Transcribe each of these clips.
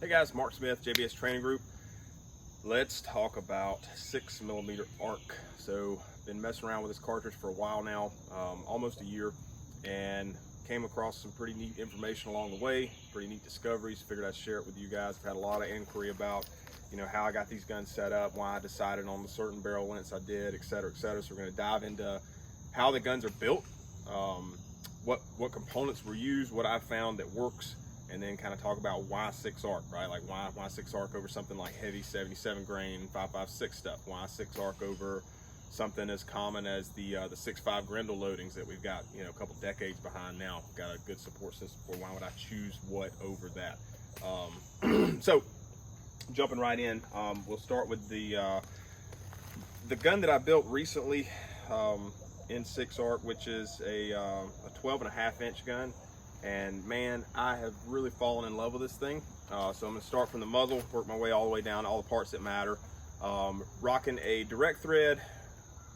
Hey guys, Mark Smith, JBS Training Group. Let's talk about 6mm arc. So, been messing around with this cartridge for a while now, almost a year, and came across some pretty neat information along the way, pretty neat discoveries. Figured I'd share it with you guys. I've had a lot of inquiry about, how I got these guns set up, why I decided on the certain barrel lengths I did, etc., etc. So we're going to dive into how the guns are built, what components were used, what I found that works, and then kind of talk about why 6 arc, right? Like why 6 arc over something like heavy 77 grain 5.56 stuff? Why 6 arc over something as common as the 6.5 Grendel loadings that we've got, a couple decades behind now? Got a good support system for. Why would I choose what over that? So jumping right in, we'll start with the gun that I built recently in 6 arc, which is a 12.5 inch gun. And man, I have really fallen in love with this thing. So I'm gonna start from the muzzle, work my way all the way down to all the parts that matter. Rocking a direct thread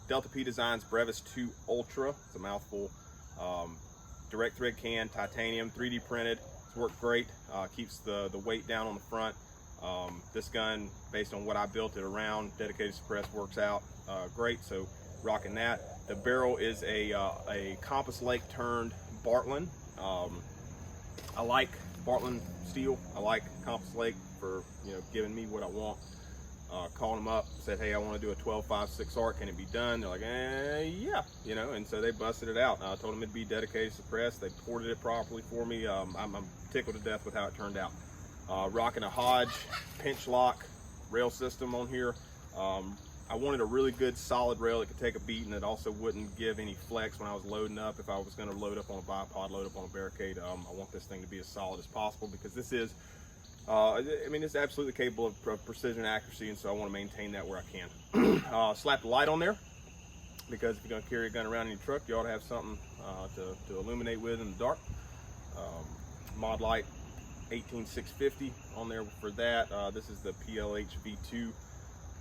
Delta P Designs Brevis 2 Ultra. It's a mouthful. Direct thread can, titanium, 3D printed. It's worked great. Keeps the weight down on the front. This gun, based on what I built it around, dedicated suppress, works out great. So rocking that. The barrel is a Compass Lake turned Bartlein. I like Bartlein steel. I like Compass Lake for giving me what I want. Called them up, said, hey, I want to do a 12.56 arc, can it be done? They're like, yeah, and so they busted it out. I told them it'd be dedicated suppressed. They ported it properly for me. I'm tickled to death with how it turned out. Rocking a Hodge pinch lock rail system on here. I wanted a really good solid rail that could take a beating, that also wouldn't give any flex when I was loading up. If I was going to load up on a bipod, load up on a barricade, I want this thing to be as solid as possible, because this is, it's absolutely capable of precision accuracy, and so I want to maintain that where I can. Slap the light on there, because if you're going to carry a gun around in your truck, you ought to have something to illuminate with in the dark. Mod light 18650 on there for that. This is the PLH V2.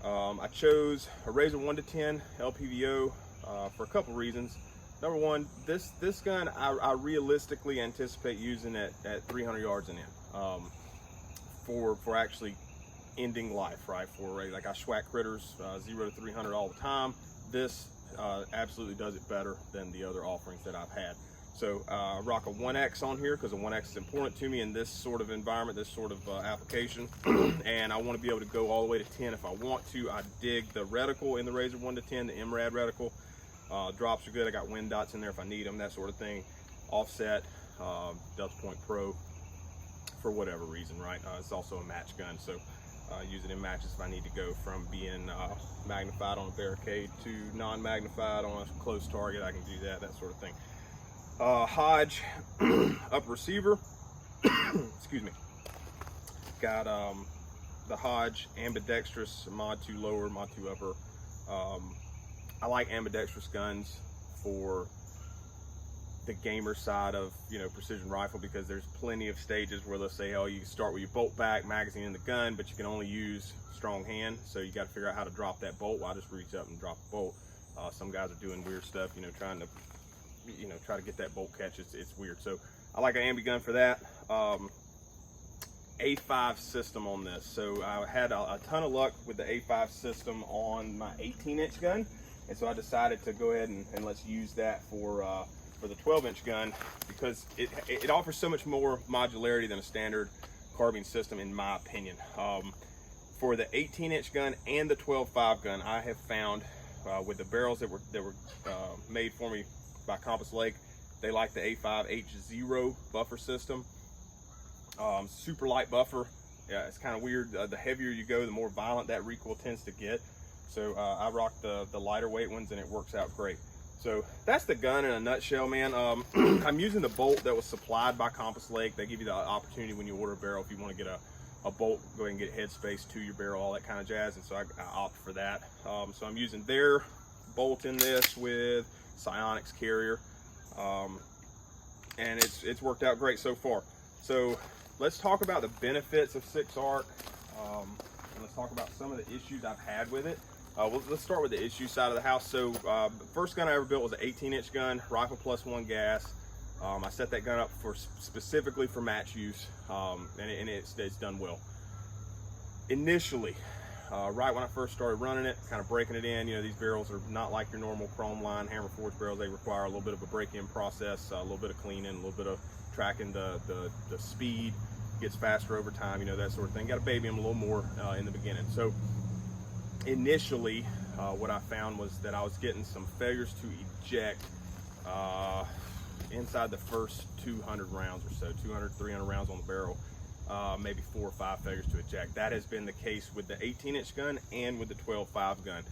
I chose a Razor 1-10 LPVO for a couple reasons. Number one, this gun I realistically anticipate using at 300 yards and in, for actually ending life, right? For like I schwack critters 0 to 300 all the time. This absolutely does it better than the other offerings that I've had. So rock a 1X on here, because a 1X is important to me in this sort of environment, this sort of application. And I want to be able to go all the way to 10 if I want to. I dig the reticle in the Razor 1-10, the MRAD reticle. Drops are good. I got wind dots in there if I need them, that sort of thing. Offset, Delta Point Pro for whatever reason, right? It's also a match gun, so use it in matches if I need to go from being magnified on a barricade to non-magnified on a close target. I can do that sort of thing. Hodge upper receiver. Excuse me. Got the Hodge ambidextrous mod 2 lower, mod 2 upper. I like ambidextrous guns for the gamer side of precision rifle, because there's plenty of stages where they'll say, oh, you can start with your bolt back, magazine in the gun, but you can only use strong hand, so you got to figure out how to drop that bolt. Well, I just reach up and drop the bolt. Some guys are doing weird stuff, trying to try to get that bolt catch. It's weird. So I like an ambi gun for that. A5 system on this. So I had a ton of luck with the A5 system on my 18-inch gun, and so I decided to go ahead and let's use that for the 12-inch gun, because it offers so much more modularity than a standard carbine system, in my opinion. For the 18-inch gun and the 12.5 gun, I have found with the barrels that were made for me by Compass Lake, they like the A5 H0 buffer system. Super light buffer. Yeah, it's kind of weird. The heavier you go, the more violent that recoil tends to get. So I rock the lighter weight ones, and it works out great. So that's the gun in a nutshell, man. I'm using the bolt that was supplied by Compass Lake. They give you the opportunity when you order a barrel, if you want to get a bolt, go ahead and get headspace to your barrel, all that kind of jazz, and so I opt for that. So I'm using their bolt in this with Psionics carrier, and it's worked out great so far. So let's talk about the benefits of 6 arc, and let's talk about some of the issues I've had with it. Let's start with the issue side of the house. So the first gun I ever built was an 18-inch gun, rifle plus 1 gas. I set that gun up specifically for match use, and it's done well. Initially, right when I first started running it, kind of breaking it in, these barrels are not like your normal chrome line hammer forged barrels. They require a little bit of a break-in process, a little bit of cleaning, a little bit of tracking the speed. Gets faster over time, that sort of thing. Got to baby them a little more in the beginning. So initially, what I found was that I was getting some failures to eject inside the first 200 rounds or so, 200, 300 rounds on the barrel. Maybe 4 or 5 failures to eject. That has been the case with the 18-inch gun and with the 12.5 gun.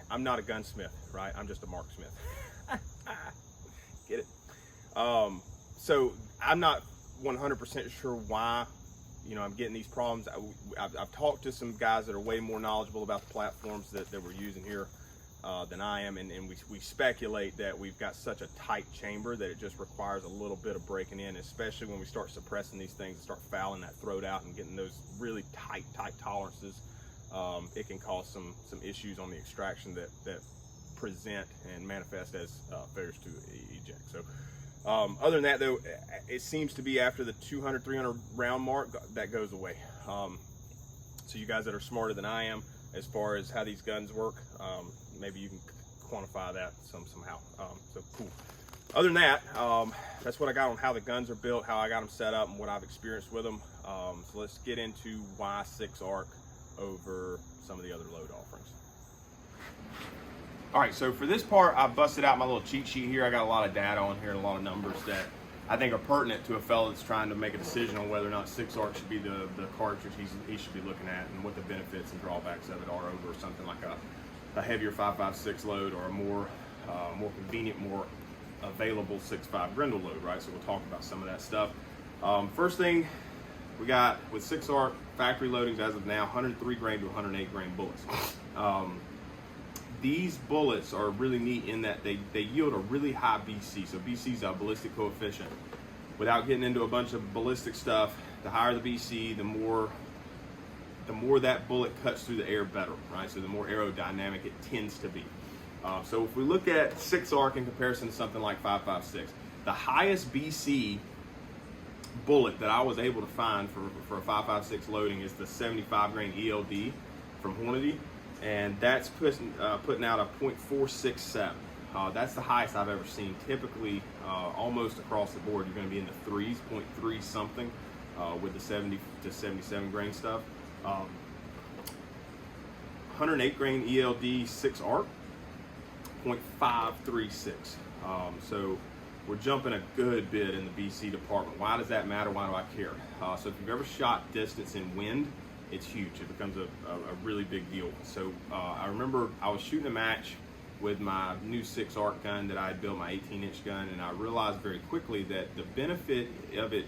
I'm not a gunsmith, right? I'm just a marksmith. Get it? So I'm not 100% sure why, I'm getting these problems. I've talked to some guys that are way more knowledgeable about the platforms that we're using here than I am, and we speculate that we've got such a tight chamber that it just requires a little bit of breaking in, especially when we start suppressing these things and start fouling that throat out and getting those really tight tolerances. It can cause some issues on the extraction that present and manifest as failures to eject. So other than that, though, it seems to be after the 200, 300 round mark that goes away. So you guys that are smarter than I am as far as how these guns work, maybe you can quantify that somehow. So cool. Other than that, that's what I got on how the guns are built, how I got them set up, and what I've experienced with them. So let's get into why 6 arc over some of the other load offerings. All right, so for this part, I busted out my little cheat sheet here. I got a lot of data on here and a lot of numbers that I think are pertinent to a fellow that's trying to make a decision on whether or not 6 arc should be the cartridge he should be looking at, and what the benefits and drawbacks of it are over something like a heavier 5.56 load, or a more convenient, more available 6.5 Grendel load, right? So we'll talk about some of that stuff. First thing we got with 6 arc factory loadings as of now, 103 grain to 108 grain bullets. These bullets are really neat in that they yield a really high BC. So BC is a ballistic coefficient. Without getting into a bunch of ballistic stuff, the higher the BC, the more that bullet cuts through the air better, right? So the more aerodynamic it tends to be. So if we look at 6 arc in comparison to something like 5.56, the highest BC bullet that I was able to find for a 5.56 loading is the 75 grain ELD from Hornady. And that's putting out a .467. That's the highest I've ever seen. Typically, almost across the board, you're going to be in the 3s, 0.3 something, with the 70 to 77 grain stuff. 108 grain ELD 6 arc, 0.536. So we're jumping a good bit in the BC department. Why does that matter? Why do I care? So if you've ever shot distance in wind, it's huge. It becomes a really big deal. So I remember I was shooting a match with my new 6 arc gun that I had built, my 18-inch gun, and I realized very quickly that the benefit of it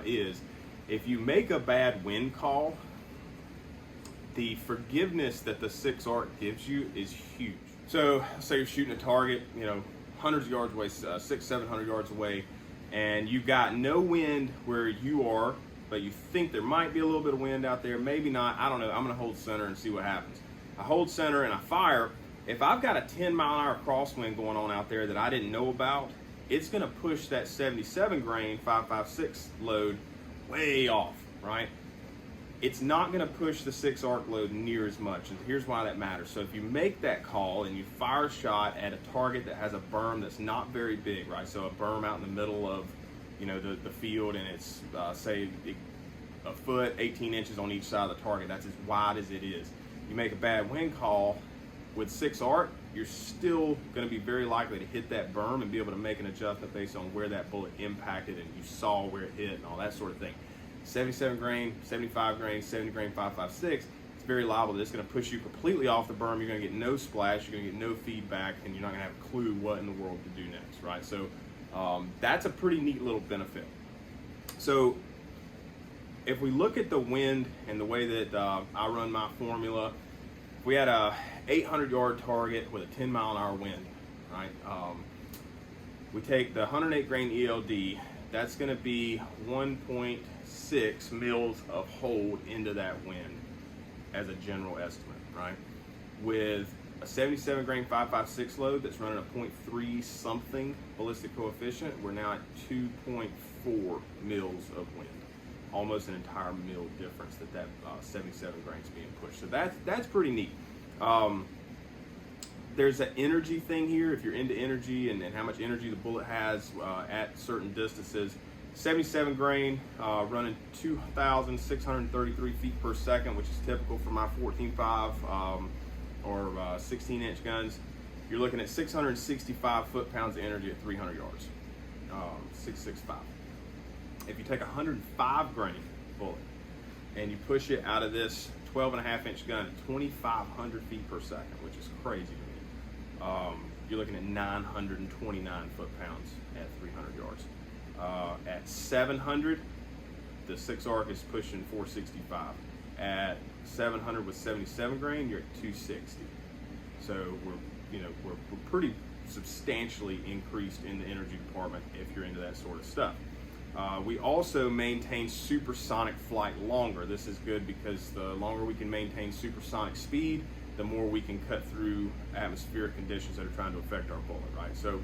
is if you make a bad wind call, the forgiveness that the 6 arc gives you is huge. So say you're shooting a target, hundreds of yards away, 600-700 yards away, and you've got no wind where you are, but you think there might be a little bit of wind out there, maybe not, I don't know. I'm gonna hold center and see what happens. I hold center and I fire. If I've got a 10-mile-an-hour crosswind going on out there that I didn't know about, it's gonna push that 77 grain 5.56 load way off, right? It's not gonna push the 6 arc load near as much, and here's why that matters. So if you make that call and you fire a shot at a target that has a berm that's not very big, right? So a berm out in the middle of the field, and it's say a foot, 18 inches on each side of the target. That's as wide as it is. You make a bad wind call with 6 arc, you're still going to be very likely to hit that berm and be able to make an adjustment based on where that bullet impacted and you saw where it hit and all that sort of thing. 77 grain, 75 grain, 70 grain 5.56, it's very liable that it's going to push you completely off the berm. You're going to get no splash, you're going to get no feedback, and you're not going to have a clue what in the world to do next, right? So that's a pretty neat little benefit. So if we look at the wind and the way that I run my formula, if we had a 800-yard target with a 10-mile-an-hour wind, right? We take the 108 grain ELD, that's going to be 1.6 mils of hold into that wind as a general estimate, right? With a 77 grain 5.56 load that's running a 0.3 something ballistic coefficient, we're now at 2.4 mils of wind. almost an entire mil difference that 77 grains being pushed. So that's pretty neat. There's an energy thing here. If you're into energy and how much energy the bullet has at certain distances, 77 grain running 2,633 feet per second, which is typical for my 14.5 or 16-inch guns. You're looking at 665 foot-pounds of energy at 300 yards, 665. If you take a 105 grain bullet and you push it out of this 12.5-inch gun at 2,500 feet per second, which is crazy to me, you're looking at 929 foot-pounds at 300 yards. At 700, the 6-arc is pushing 465. At 700 with 77 grain, you're at 260. So we're pretty substantially increased in the energy department if you're into that sort of stuff. We also maintain supersonic flight longer. This is good because the longer we can maintain supersonic speed, the more we can cut through atmospheric conditions that are trying to affect our bullet, right? So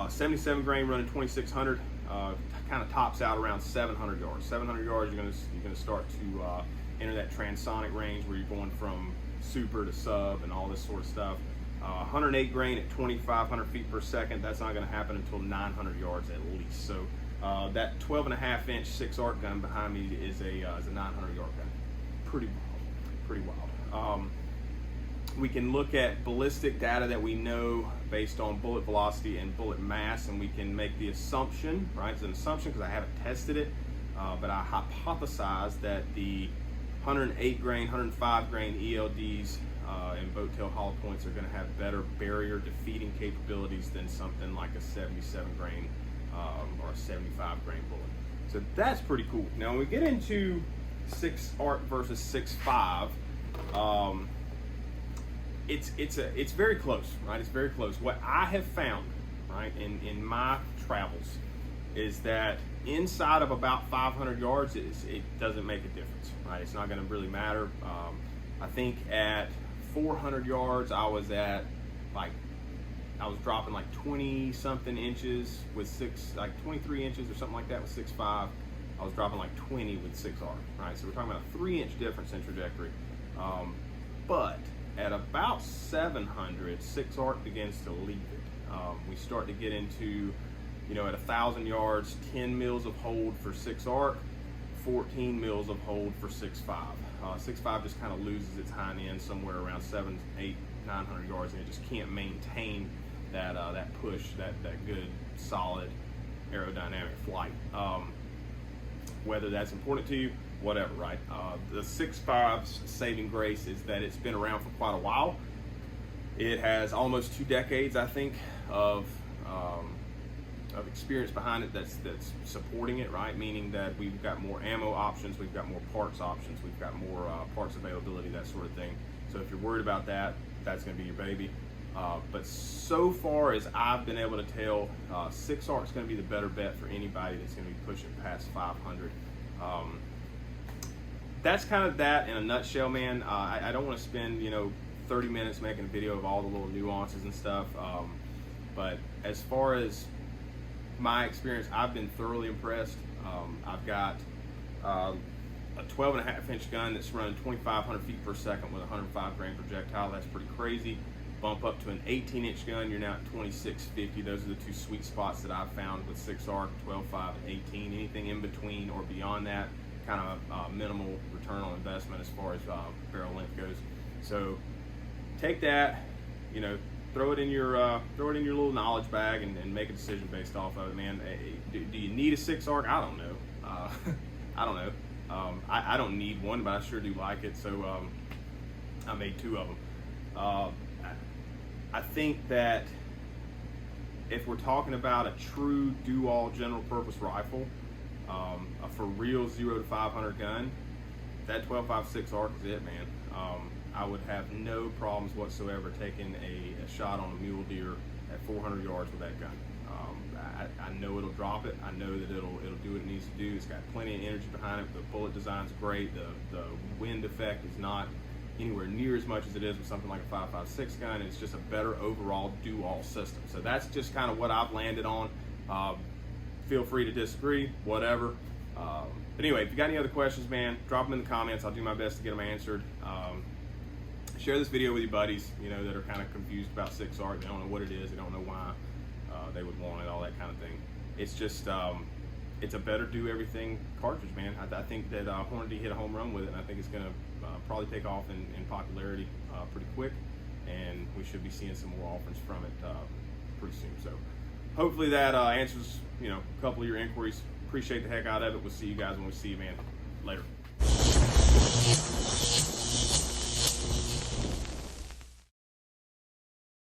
77 grain running 2,600 kind of tops out around 700 yards. 700 yards, you're gonna start to enter that transonic range where you're going from super to sub and all this sort of stuff. 108 grain at 2,500 feet per second, that's not going to happen until 900 yards at least. So that 12.5-inch 6-arc gun behind me is a 900 yard gun. Pretty wild. We can look at ballistic data that we know based on bullet velocity and bullet mass, and we can make the assumption, right? It's an assumption because I haven't tested it, but I hypothesize that the 108 grain, 105 grain ELDs and boat tail hollow points are going to have better barrier defeating capabilities than something like a 77 grain or a 75 grain bullet. So that's pretty cool. Now when we get into 6-arc versus 6.5, it's very close, right? It's very close. What I have found, right, in my travels is that inside of about 500 yards, it doesn't make a difference, right? It's not going to really matter. I think at 400 yards, I was dropping like 20 something inches with 23 inches or something like that with 6.5. I was dropping like 20 with 6-arc, right? So we're talking about a 3-inch difference in trajectory. But at about 700, 6-arc begins to leave it. We start to get into, at 1,000 yards, 10 mils of hold for 6-arc, 14 mils of hold for 6.5. 6.5 just kind of loses its hind end somewhere around 700, 800, 900 yards, and it just can't maintain that push, that good, solid aerodynamic flight. Whether that's important to you, whatever, right? The 6.5's saving grace is that it's been around for quite a while. It has almost 2 decades, I think, of experience behind it that's supporting it, right? Meaning that we've got more ammo options, we've got more parts options, we've got more parts availability, that sort of thing. So if you're worried about that, that's going to be your baby. But so far as I've been able to tell, 6-arc is going to be the better bet for anybody that's going to be pushing past 500. That's kind of that in a nutshell, man. I don't want to spend 30 minutes making a video of all the little nuances and stuff. But as far as my experience, I've been thoroughly impressed. I've got a 12.5-inch gun that's running 2,500 feet per second with a 105 grain projectile. That's pretty crazy. Bump up to an 18-inch gun, you're now at 2,650. Those are the 2 sweet spots that I've found with 6-arc, 12.5 and 18. Anything in between or beyond that, kind of minimal return on investment as far as barrel length goes. So take that, throw it in your little knowledge bag and make a decision based off of it, man. Do you need a 6-arc? I don't know. I don't know. I don't need one, but I sure do like it. So I made 2 of them. I think that if we're talking about a true do-all general purpose rifle, a for real 0 to 500 gun, that 12.5 6-arc is it, man. I would have no problems whatsoever taking a shot on a mule deer at 400 yards with that gun. I know it'll drop it. I know that it'll do what it needs to do. It's got plenty of energy behind it. The bullet design's great. The wind effect is not anywhere near as much as it is with something like a 5.56 gun. It's just a better overall do-all system. So that's just kind of what I've landed on. Feel free to disagree, whatever. But anyway, if you got any other questions, man, drop them in the comments. I'll do my best to get them answered. Share this video with your buddies, you know, that are kind of confused about 6-ARC. They don't know what it is. They don't know why they would want it, all that kind of thing. It's just, it's a better do everything cartridge, man. I think that Hornady hit a home run with it, and I think it's going to probably take off in popularity pretty quick, and we should be seeing some more offerings from it pretty soon. So hopefully that answers, you know, a couple of your inquiries. Appreciate the heck out of it. We'll see you guys when we see you, man. Later.